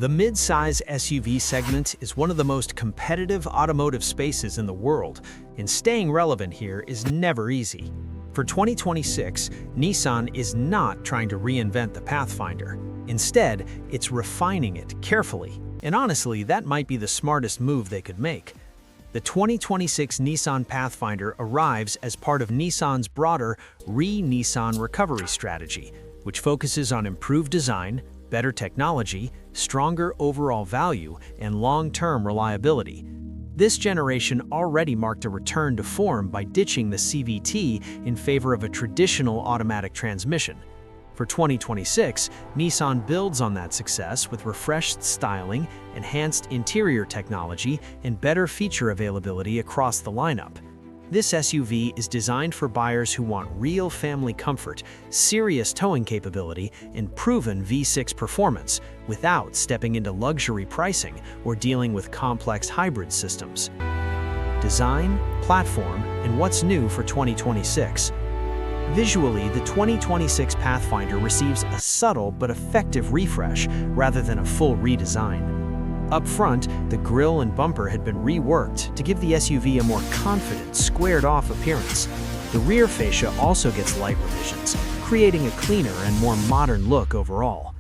The mid-size SUV segment is one of the most competitive automotive spaces in the world, and staying relevant here is never easy. For 2026, Nissan is not trying to reinvent the Pathfinder. Instead, it's refining it carefully, and honestly, that might be the smartest move they could make. The 2026 Nissan Pathfinder arrives as part of Nissan's broader Re-Nissan recovery strategy, which focuses on improved design, better technology, stronger overall value, and long-term reliability. This generation already marked a return to form by ditching the CVT in favor of a traditional automatic transmission. For 2026, Nissan builds on that success with refreshed styling, enhanced interior technology, and better feature availability across the lineup. This SUV is designed for buyers who want real family comfort, serious towing capability, and proven V6 performance without stepping into luxury pricing or dealing with complex hybrid systems. Design, platform, and what's new for 2026. Visually, the 2026 Pathfinder receives a subtle but effective refresh rather than a full redesign. Up front, the grille and bumper had been reworked to give the SUV a more confident, squared-off appearance. The rear fascia also gets light revisions, creating a cleaner and more modern look overall.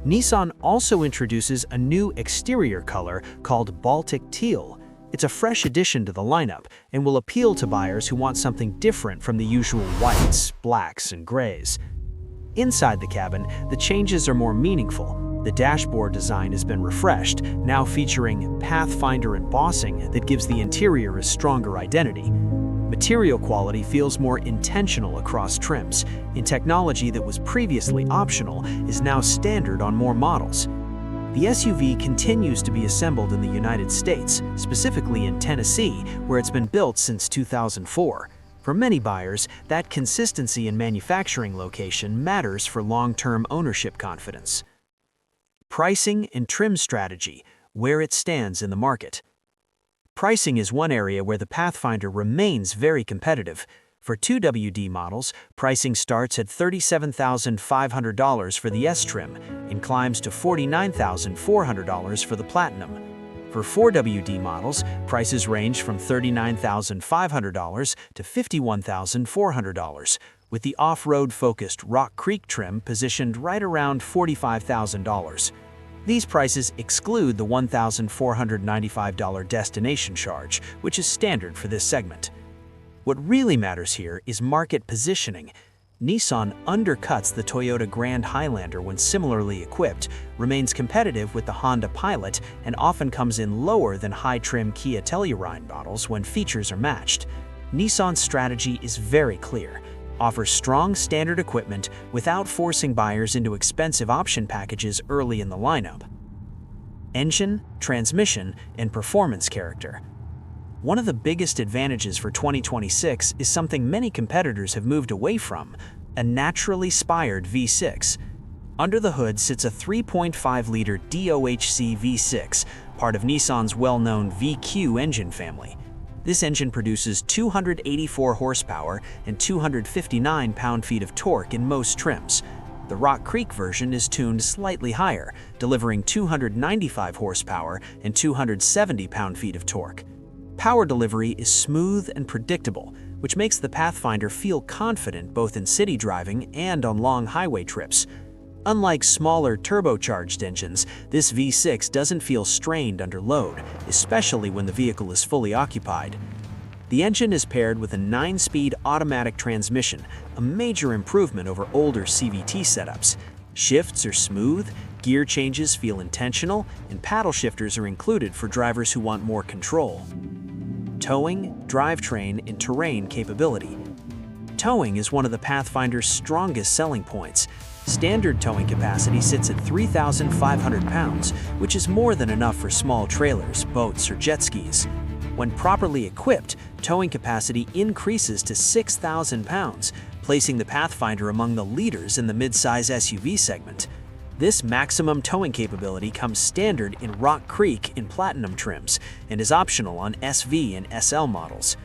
Nissan also introduces a new exterior color called Baltic Teal. It's a fresh addition to the lineup and will appeal to buyers who want something different from the usual whites, blacks, and grays. Inside the cabin, the changes are more meaningful. The dashboard design has been refreshed, now featuring Pathfinder embossing that gives the interior a stronger identity. Material quality feels more intentional across trims, and technology that was previously optional is now standard on more models. The SUV continues to be assembled in the United States, specifically in Tennessee, where it's been built since 2004. For many buyers, that consistency in manufacturing location matters for long-term ownership confidence. Pricing and trim strategy, where it stands in the market. Pricing is one area where the Pathfinder remains very competitive. For 2WD models, pricing starts at $37,500 for the S trim and climbs to $49,400 for the Platinum. For 4WD models, prices range from $39,500 to $51,400, with the off-road focused Rock Creek trim positioned right around $45,000. These prices exclude the $1,495 destination charge, which is standard for this segment. What really matters here is market positioning. Nissan undercuts the Toyota Grand Highlander when similarly equipped, remains competitive with the Honda Pilot, and often comes in lower than high-trim Kia Telluride models when features are matched. Nissan's strategy is very clear. Offers strong standard equipment without forcing buyers into expensive option packages early in the lineup. Engine, transmission, and performance character. One of the biggest advantages for 2026 is something many competitors have moved away from: a naturally spired V6. Under the hood sits a 3.5-liter DOHC V6, part of Nissan's well-known VQ engine family. This engine produces 284 horsepower and 259 pound-feet of torque in most trims. The Rock Creek version is tuned slightly higher, delivering 295 horsepower and 270 pound-feet of torque. Power delivery is smooth and predictable, which makes the Pathfinder feel confident both in city driving and on long highway trips. Unlike smaller turbocharged engines, this V6 doesn't feel strained under load, especially when the vehicle is fully occupied. The engine is paired with a 9-speed automatic transmission, a major improvement over older CVT setups. Shifts are smooth, gear changes feel intentional, and paddle shifters are included for drivers who want more control. Towing, drivetrain, and terrain capability. Towing is one of the Pathfinder's strongest selling points. Standard towing capacity sits at 3,500 pounds, which is more than enough for small trailers, boats, or jet skis. When properly equipped, towing capacity increases to 6,000 pounds, placing the Pathfinder among the leaders in the midsize SUV segment. This maximum towing capability comes standard in Rock Creek in Platinum trims and is optional on SV and SL models.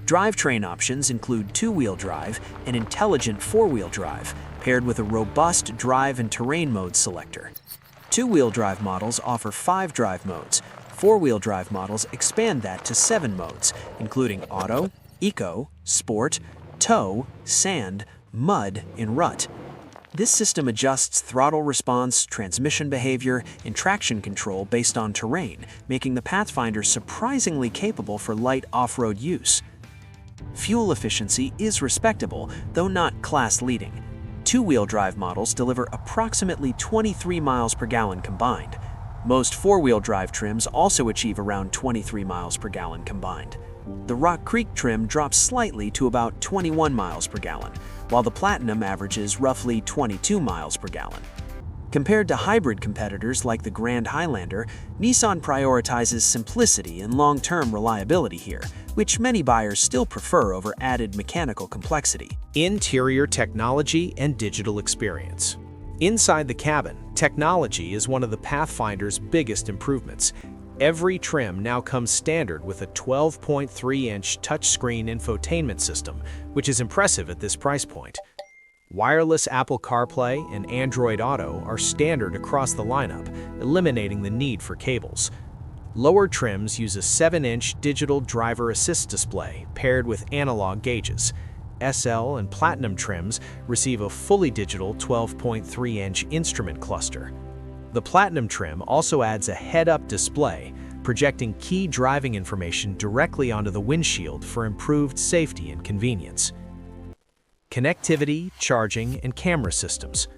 Drivetrain options include two-wheel drive and intelligent four-wheel drive, paired with a robust drive and terrain mode selector. Two-wheel drive models offer 5 drive modes. Four-wheel drive models expand that to 7 modes, including Auto, Eco, Sport, Tow, Sand, Mud, and Rut. This system adjusts throttle response, transmission behavior, and traction control based on terrain, making the Pathfinder surprisingly capable for light off-road use. Fuel efficiency is respectable, though not class-leading. Two-wheel drive models deliver approximately 23 miles per gallon combined. Most four-wheel drive trims also achieve around 23 miles per gallon combined. The Rock Creek trim drops slightly to about 21 miles per gallon, while the Platinum averages roughly 22 miles per gallon. Compared to hybrid competitors like the Grand Highlander, Nissan prioritizes simplicity and long-term reliability here, which many buyers still prefer over added mechanical complexity. Interior technology and digital experience. Inside the cabin, technology is one of the Pathfinder's biggest improvements. Every trim now comes standard with a 12.3-inch touchscreen infotainment system, which is impressive at this price point. Wireless Apple CarPlay and Android Auto are standard across the lineup, eliminating the need for cables. Lower trims use a 7-inch digital driver assist display paired with analog gauges. SL and Platinum trims receive a fully digital 12.3-inch instrument cluster. The Platinum trim also adds a head-up display, projecting key driving information directly onto the windshield for improved safety and convenience. Connectivity, charging, and camera systems.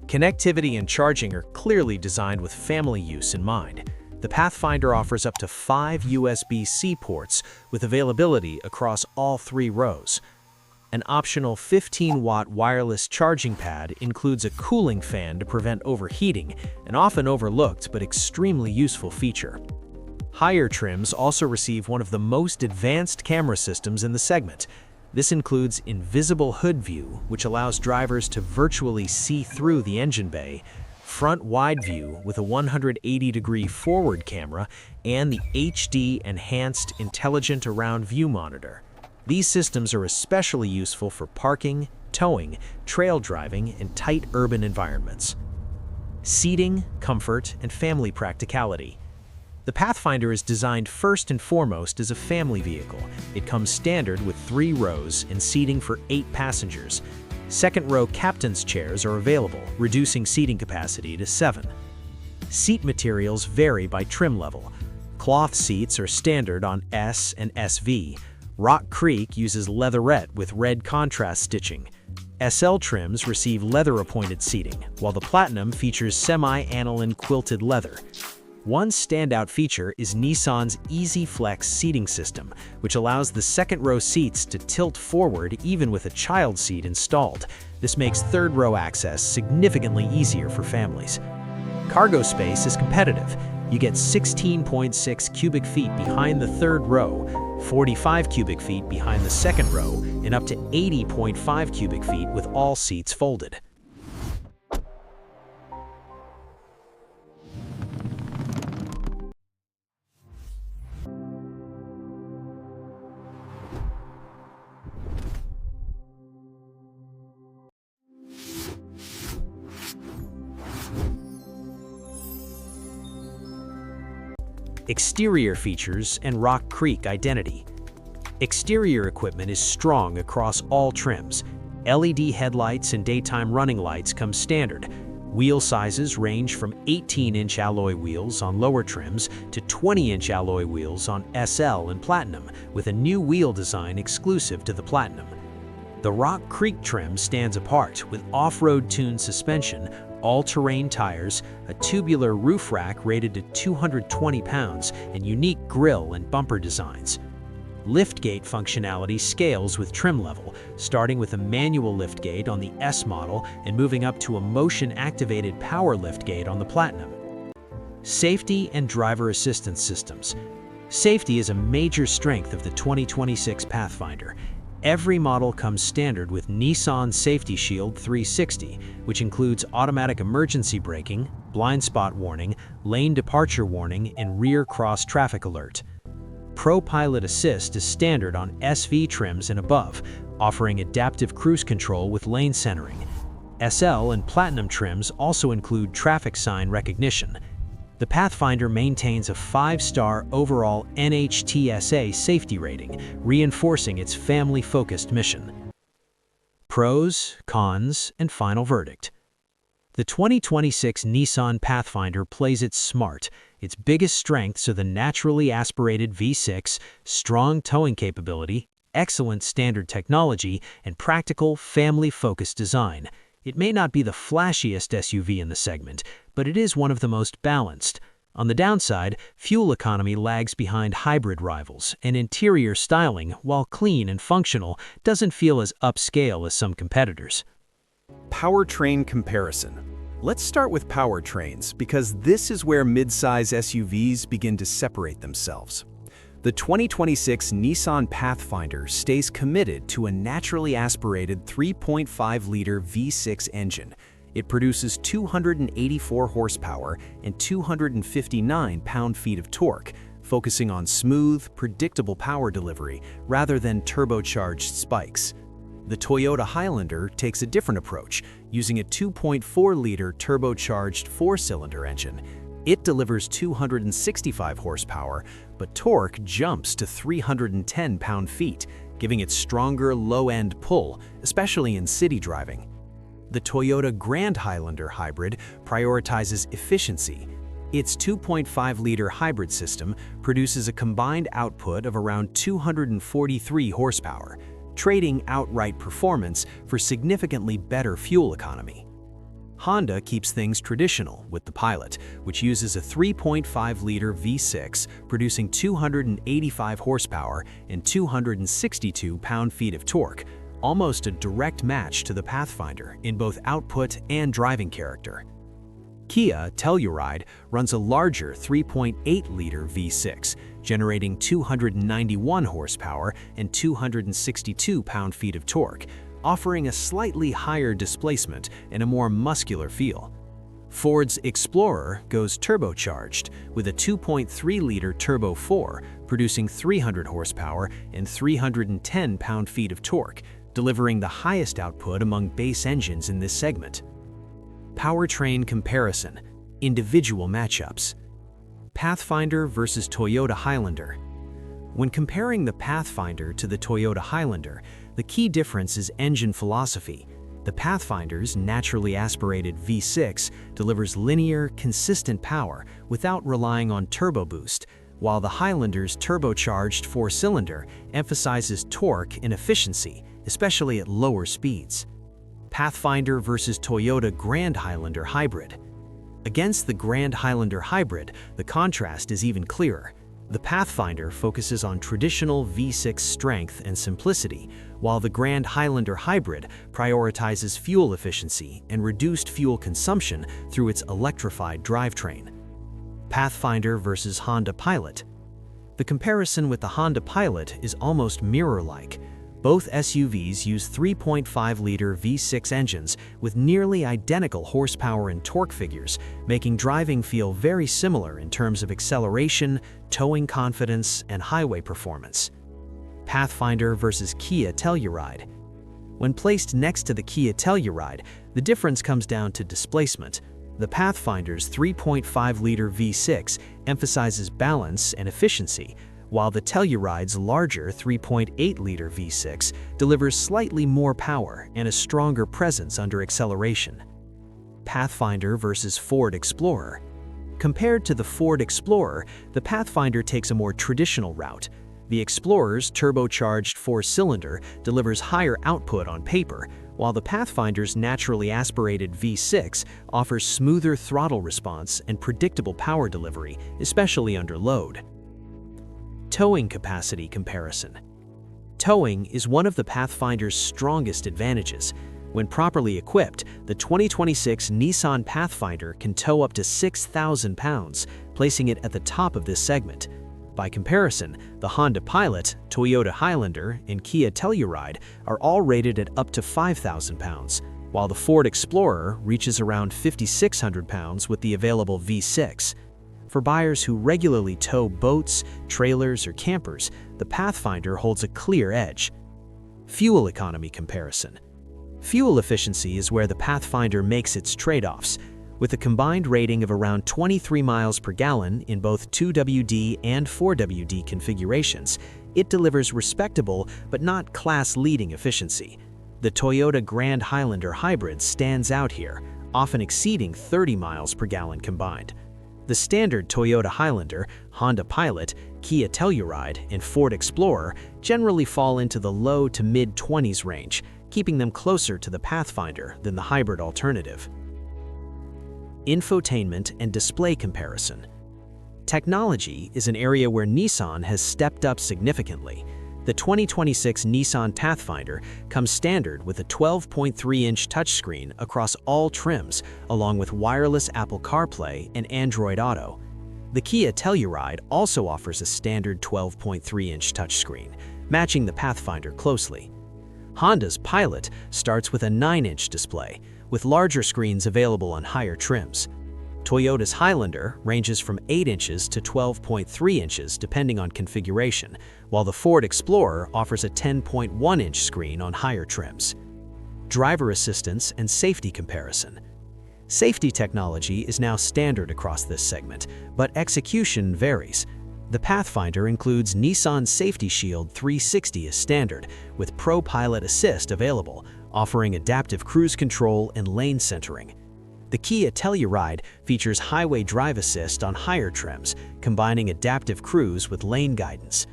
Connectivity and charging are clearly designed with family use in mind. The Pathfinder offers up to 5 USB-C ports with availability across all 3 rows. An optional 15-watt wireless charging pad includes a cooling fan to prevent overheating, an often overlooked but extremely useful feature. Higher trims also receive one of the most advanced camera systems in the segment. This includes invisible hood view, which allows drivers to virtually see through the engine bay, front wide view with a 180-degree forward camera, and the HD Enhanced Intelligent Around View monitor. These systems are especially useful for parking, towing, trail driving, and tight urban environments. Seating, comfort, and family practicality. The Pathfinder is designed first and foremost as a family vehicle. It comes standard with 3 rows and seating for 8 passengers. Second-row captain's chairs are available, reducing seating capacity to 7. Seat materials vary by trim level. Cloth seats are standard on S and SV. Rock Creek uses leatherette with red contrast stitching. SL trims receive leather-appointed seating, while the Platinum features semi-aniline quilted leather. One standout feature is Nissan's Easy Flex seating system, which allows the second-row seats to tilt forward even with a child seat installed. This makes third-row access significantly easier for families. Cargo space is competitive. You get 16.6 cubic feet behind the third row, 45 cubic feet behind the second row, and up to 80.5 cubic feet with all seats folded. Exterior features and Rock Creek identity. Exterior equipment is strong across all trims. LED headlights and daytime running lights come standard. Wheel sizes range from 18-inch alloy wheels on lower trims to 20-inch alloy wheels on SL and Platinum, with a new wheel design exclusive to the Platinum. The Rock Creek trim stands apart with off-road tuned suspension, all-terrain tires, a tubular roof rack rated to 220 pounds, and unique grille and bumper designs. Liftgate functionality scales with trim level, starting with a manual liftgate on the S model and moving up to a motion-activated power liftgate on the Platinum. Safety and driver assistance systems. Safety is a major strength of the 2026 Pathfinder. Every model comes standard with Nissan Safety Shield 360, which includes automatic emergency braking, blind spot warning, lane departure warning, and rear cross traffic alert. Pro Pilot Assist is standard on SV trims and above, offering adaptive cruise control with lane centering. SL and Platinum trims also include traffic sign recognition. The Pathfinder maintains a 5-star overall NHTSA safety rating, reinforcing its family-focused mission. Pros, cons, and final verdict. The 2026 Nissan Pathfinder plays it smart. Its biggest strengths are the naturally aspirated V6, strong towing capability, excellent standard technology, and practical, family-focused design. It may not be the flashiest SUV in the segment, but it is one of the most balanced. On the downside, fuel economy lags behind hybrid rivals, and interior styling, while clean and functional, doesn't feel as upscale as some competitors. Powertrain comparison. Let's start with powertrains, because this is where midsize SUVs begin to separate themselves. The 2026 Nissan Pathfinder stays committed to a naturally aspirated 3.5-liter V6 engine. It produces 284 horsepower and 259 pound-feet of torque, focusing on smooth, predictable power delivery rather than turbocharged spikes. The Toyota Highlander takes a different approach, using a 2.4-liter turbocharged 4-cylinder engine. It delivers 265 horsepower, but torque jumps to 310 pound-feet, giving it stronger low-end pull, especially in city driving. The Toyota Grand Highlander hybrid prioritizes efficiency. Its 2.5-liter hybrid system produces a combined output of around 243 horsepower, trading outright performance for significantly better fuel economy. Honda keeps things traditional with the Pilot, which uses a 3.5-liter V6 producing 285 horsepower and 262 pound-feet of torque, almost a direct match to the Pathfinder in both output and driving character. Kia Telluride runs a larger 3.8-liter V6, generating 291 horsepower and 262 pound-feet of torque, offering a slightly higher displacement and a more muscular feel. Ford's Explorer goes turbocharged with a 2.3-liter Turbo 4, producing 300 horsepower and 310 pound-feet of torque, delivering the highest output among base engines in this segment. Powertrain comparison, individual matchups. Pathfinder versus Toyota Highlander. When comparing the Pathfinder to the Toyota Highlander, the key difference is engine philosophy. The Pathfinder's naturally aspirated V6 delivers linear, consistent power without relying on turbo boost, while the Highlander's turbocharged 4-cylinder emphasizes torque and efficiency, especially at lower speeds. Pathfinder versus Toyota Grand Highlander hybrid. Against the Grand Highlander hybrid, the contrast is even clearer. The Pathfinder focuses on traditional V6 strength and simplicity, while the Grand Highlander hybrid prioritizes fuel efficiency and reduced fuel consumption through its electrified drivetrain. Pathfinder versus Honda Pilot. The comparison with the Honda Pilot is almost mirror-like. Both SUVs use 3.5-liter V6 engines with nearly identical horsepower and torque figures, making driving feel very similar in terms of acceleration, towing confidence, and highway performance. Pathfinder versus Kia Telluride. When placed next to the Kia Telluride, the difference comes down to displacement. The Pathfinder's 3.5-liter V6 emphasizes balance and efficiency, while the Telluride's larger 3.8-liter V6 delivers slightly more power and a stronger presence under acceleration. Pathfinder versus Ford Explorer. Compared to the Ford Explorer, the Pathfinder takes a more traditional route. The Explorer's turbocharged 4-cylinder delivers higher output on paper, while the Pathfinder's naturally aspirated V6 offers smoother throttle response and predictable power delivery, especially under load. Towing capacity comparison. Towing is one of the Pathfinder's strongest advantages. When properly equipped, the 2026 Nissan Pathfinder can tow up to 6,000 pounds, placing it at the top of this segment. By comparison, the Honda Pilot, Toyota Highlander, and Kia Telluride are all rated at up to 5,000 pounds, while the Ford Explorer reaches around 5,600 pounds with the available V6. For buyers who regularly tow boats, trailers, or campers, the Pathfinder holds a clear edge. Fuel economy comparison. Fuel efficiency is where the Pathfinder makes its trade-offs. With a combined rating of around 23 miles per gallon in both 2WD and 4WD configurations, it delivers respectable but not class-leading efficiency. The Toyota Grand Highlander Hybrid stands out here, often exceeding 30 miles per gallon combined. The standard Toyota Highlander, Honda Pilot, Kia Telluride, and Ford Explorer generally fall into the low to mid-20s range, keeping them closer to the Pathfinder than the hybrid alternative. Infotainment and display comparison. Technology is an area where Nissan has stepped up significantly. The 2026 Nissan Pathfinder comes standard with a 12.3-inch touchscreen across all trims, along with wireless Apple CarPlay and Android Auto. The Kia Telluride also offers a standard 12.3-inch touchscreen, matching the Pathfinder closely. Honda's Pilot starts with a 9-inch display, with larger screens available on higher trims. Toyota's Highlander ranges from 8 inches to 12.3 inches depending on configuration, while the Ford Explorer offers a 10.1-inch screen on higher trims. Driver assistance and safety comparison. Safety technology is now standard across this segment, but execution varies. The Pathfinder includes Nissan Safety Shield 360 as standard, with Pro Pilot Assist available, offering adaptive cruise control and lane centering. The Kia Telluride features Highway Drive Assist on higher trims, combining adaptive cruise with lane guidance.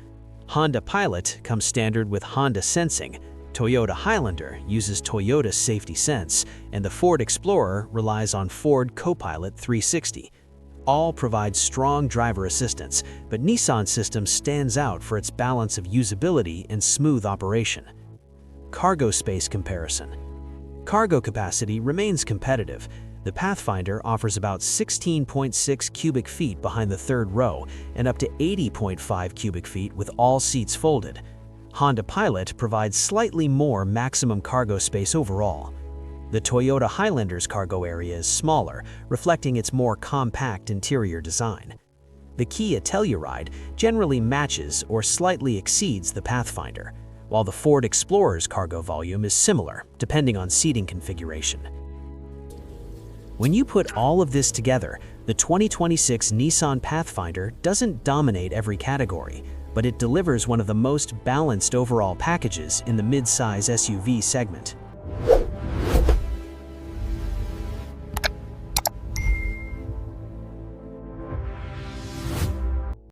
Honda Pilot comes standard with Honda Sensing, Toyota Highlander uses Toyota Safety Sense, and the Ford Explorer relies on Ford Copilot 360. All provide strong driver assistance, but Nissan's system stands out for its balance of usability and smooth operation. Cargo space comparison. Cargo capacity remains competitive. The Pathfinder offers about 16.6 cubic feet behind the third row and up to 80.5 cubic feet with all seats folded. Honda Pilot provides slightly more maximum cargo space overall. The Toyota Highlander's cargo area is smaller, reflecting its more compact interior design. The Kia Telluride generally matches or slightly exceeds the Pathfinder, while the Ford Explorer's cargo volume is similar, depending on seating configuration. When you put all of this together, the 2026 Nissan Pathfinder doesn't dominate every category, but it delivers one of the most balanced overall packages in the mid-size SUV segment.